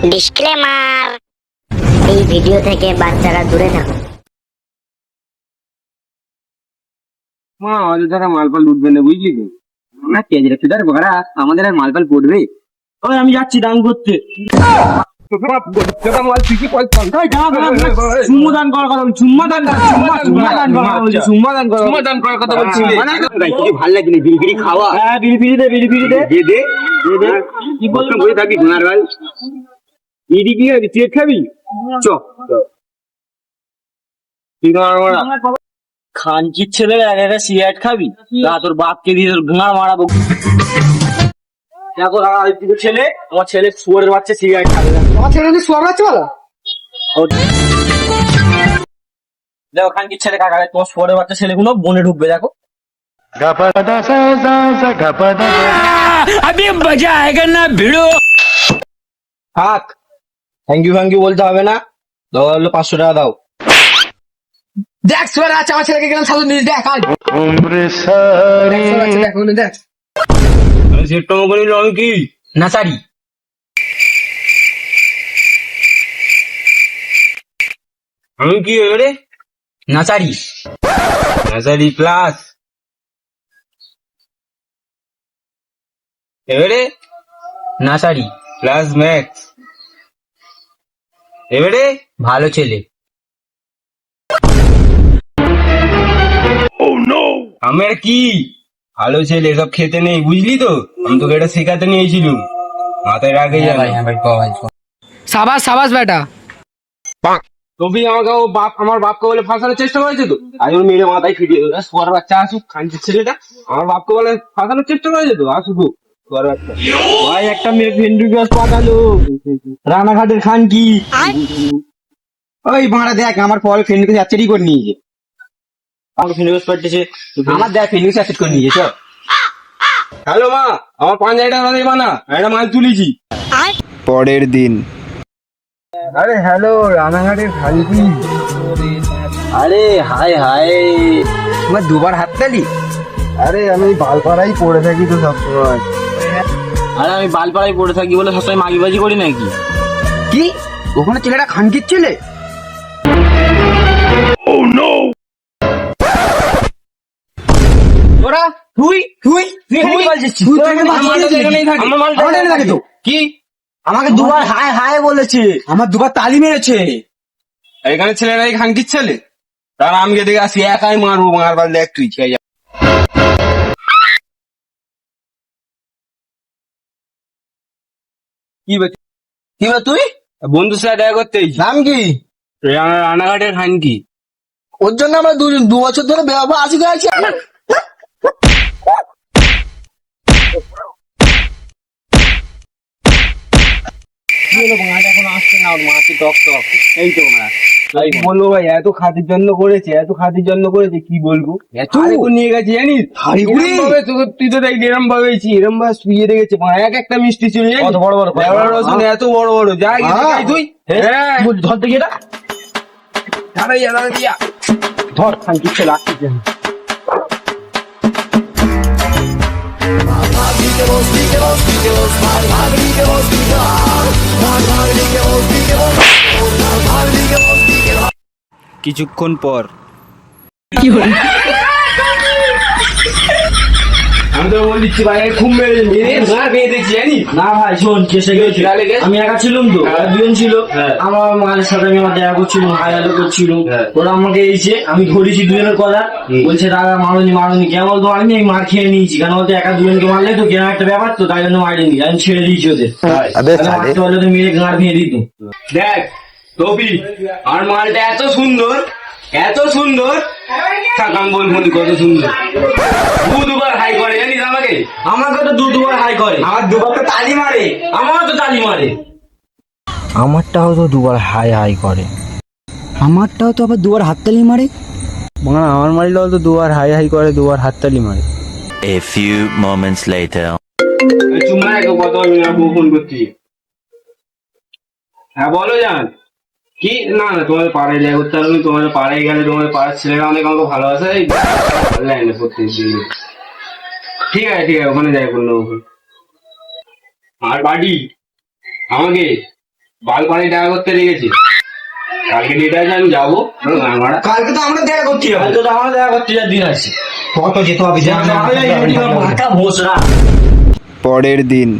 Disclaimer, এই video থেকে বাচ্চারা দূরে থাকুন। মা আমাদের দ্বারা মালপাল উঠবে না, বুঝলি তো? না তেজ রেখে ধর বড়া, আমাদের আর মালপাল পড়বে। ওই আমি যাচ্ছি দান করতে। ভাল লাগেনি বিড়ি খাওয়া। হ্যাঁ বিড়ি দে, দে দে দে। কি বলবো বলে থাকি ঘোড়ার ভাই, বিড়ি কি খাবি? চেক খাবি? চ খানকির ছেলে একটা সিগারেট খাবি? তোর বাপকে দিয়ে তোর ঘোড়া মারাবো। দেখো ছেলে, আমার ছেলে শুয়োরের বাচ্চা সিগারেট খাবে। আমার ছেলে শুয়ার বাচ্চা বলো? দেখো খানকির ছেলে কাকা, তোমার শুয়োরের বাচ্চা ছেলেগুলো বনে ঢুকবে। দেখো अभी मजा आएगा ना भिड़ो। থাক, থ্যাংক ইউ বলতে হবে না। দাও 500 টাকা দাও। দেখ শুয়ার আছে আমার ছেলেকে গেলাম সাধু নিয়ে দেখ আজ দেখ ওখানে দেখ সেট কোম্পানির রং কি? নাসারি। রং কি এবারে? নাসারি। নাসারি প্লাস এবারে নাসারি প্লাস ম্যাক্স। এবারে ভালো ছেলে। আমার কি ভালো ছেলে এসব খেতে নেই, বুঝলি তো? আমি তোকে এটা শেখাতে নিয়েছিলাম, মাথায় রাখে যাবে। সাবাস সাবাস বেটা। তবে আমাকে ও বাপ, আমার বাপকে বলে ফাঁসানোর চেষ্টা করেছে তো, আজ ওর মেরে মাথায় ফিরিয়ে দেবো। সোয়ার বাচ্চা আসুক, খানচির ছেলেটা আমার বাপকে বলে ফাঁসানোর চেষ্টা করেছে তো, আসুক সোয়ার বাচ্চা। ভাই একটা মেয়ে ভেন্ডু গাছ পাঠালো রানাঘাটের খানকি। ওই ভাড়া দেখ আমার পরে ফেন্ডুকে অ্যাসেটই করে নিয়েছে। আমার ফেন্ডু গাছ পাঠিয়েছে, আমার দেখ ফেন্ডুকে অ্যাসেট করে নিয়েছে। হ্যালো মা, আমার 5000 টাকা দেবা না, একটা মাল তুলেছি। পরের দিন। আরে হ্যালো রানাঘাটের খানকি। আরে হাই হাই, তোমার দুবার হাত তালি? আরে আমি বালপাড়াই পড়ে থাকি তো সবসময়। আরে আমি বালপাড়ায় পড়ে থাকি বলে সবসময় মাগিবাজি করি নাকি? কি ওখানে ছেলেটা খানকির ছেলে? তোরা তুই তুই তুই বলছিস? আমার মালটা এনে থাকে তো কি? আমাকে দুবার হায় হায় বলেছে, আমার দুবার তালি মেরেছে। এখানে ছেলেরাই খানকির ছেলে, তারা আমাকে দেখে আসি একাই মারবো, মারবার দেখ তুই। কি তুই বন্ধুর সাথে দেখা করতে? নাম কি? রানাঘাটের খানকি। ওর জন্য আমরা 2 বছর ধরে বেড়াবো আসি গেছি। এখন আসছে না, ওর মাসি টক টক। এই তো বলবো ভাই, এত খাতির জন্য করেছে, এত খাতির জন্য করেছে, কি বলবো? এত নিয়ে গেছে জানিস? তুই তো দেখ এরম ভাবে এরম ভাবে শুয়ে রেখেছে, এক একটা মিষ্টি ছিল এত বড় বড় রসুন, এত বড় বড়। যাই তুই ধর থেকে এটা ধর খানকিচ্ছে লাগছে। কিছুক্ষণ পর। আমি তো বল দিচ্ছি ভাই, খুব মেরে দেখছি জানিস না ভাই। শোন কেসে গেছিল, আমি একা ছিলাম তো, দুজন ছিল। আমার মায়ের সাথে আমি আমার দেখা করছিলাম, হায়ালো করছিল। ওরা আমাকে এসে আমি ধরেছি দুজনের কথা, বলছে দাদা মারুনি কেমন তো আমি মার খেয়ে নিয়েছি। কেন বলতে একা দুজনকে মারলে তো কেন একটা ব্যাপার, তো তাই জন্য মারিনি, আমি ছেড়ে দিয়েছি ওদের। মারতে পারলে তো মেরে গাঁড় ভেঙে দিত। দেখ তবি আর মালটা এত সুন্দর, এত সুন্দর, আমি বলবো কত সুন্দর। দুবার হাই করে জানিস আমাকে? আমাকে তো দুবার হাই করে, আমার দুবার তো তালি মারে, আমারও তো তালি মারে। আমারটাও তো দুবার হাই হাই করে, আমারটাও তো আবার দুবার হাততালি মারে। মানে আমার মারিলেও তো দুবার হাই হাই করে, দুবার হাততালি মারে। A few moments later. চুম্মা একটু কত ফোন করছি। হ্যাঁ বলো জান। কি না না, তোমাদের পাড়ায় যায় করতে পারবো, তোমাদের পাড়ায় গেলে তোমাদের পাড়ার ছেলেরা অনেক আমাকে ভালোবাসে। লাইনে প্রত্যেক দিন। ঠিক আছে ওখানে যাই বললো। আর বাড়ি আমাকে বালকনে দেখা করতে লেগেছি। কালকে ডেট আছে, আমি যাবো। কালকে তো আমরা দেখা করছি কালকে তো আমার দেখা করতে যাওয়ার দিন আছে। কত যেতে হবে মাথা ভোসরা। পরের দিন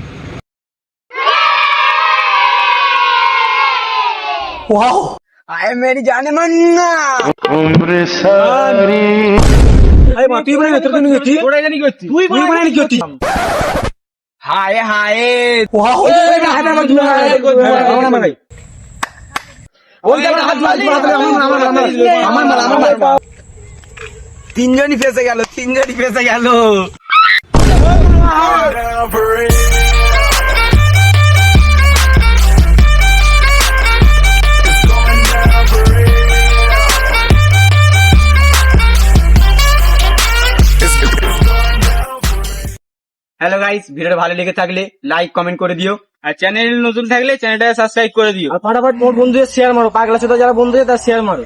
আয় মেরি জানে মান না তুই বলে তোর জন্য গেছি তুই বলে কি করছিস হায় হায় তিনজনই ফেসে গেল হ্যালো গাইস, ভিডিওটা ভালো লেগে থাকলে লাইক কমেন্ট করে দিও, আর চ্যানেল নতুন থাকলে চ্যানেলটা সাবস্ক্রাইব করে দিও, আর ফটাফট তোমার বন্ধুদের শেয়ার মারো, পাগলা সাথে যারা বন্ধু আছে তার শেয়ার মারো।